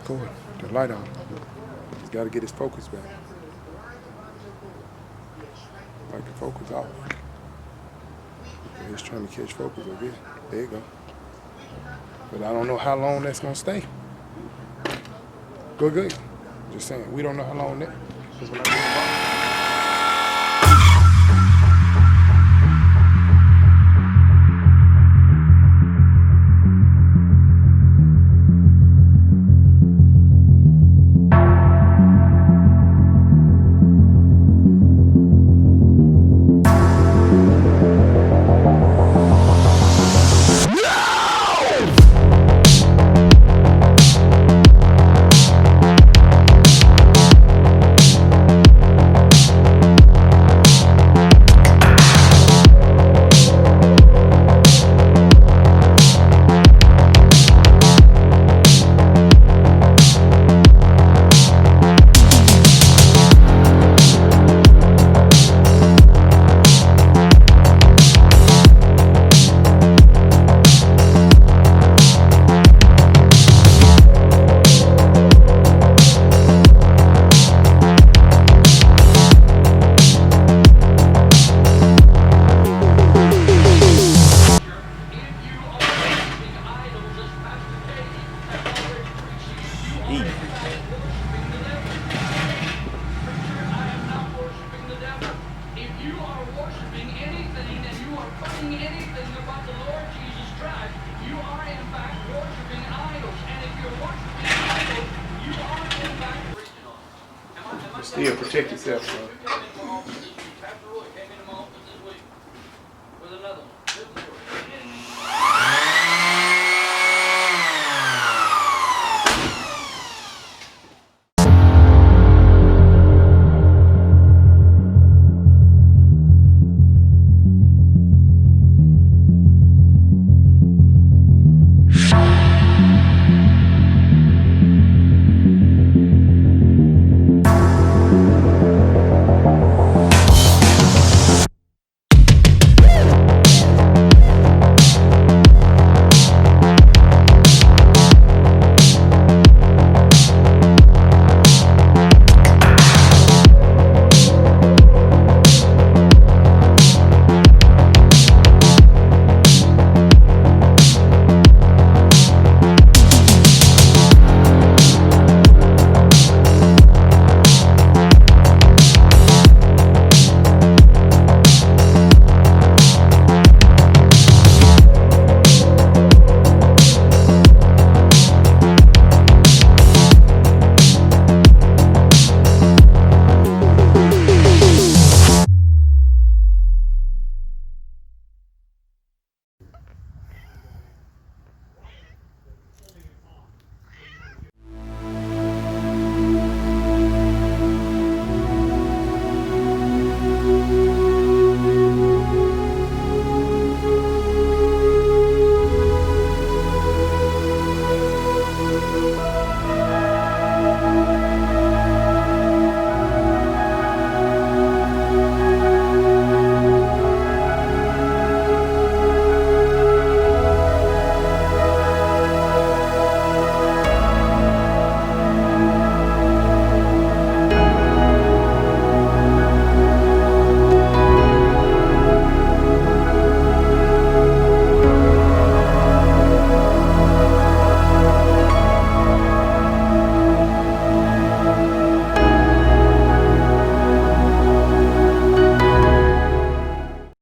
recording. The light on. He's got to get his focus back. Like the focus off. He's trying to catch focus again. There you go. But I don't know how long that's gonna stay. Good. Just saying, we don't know how long that. Still protect yourself, son.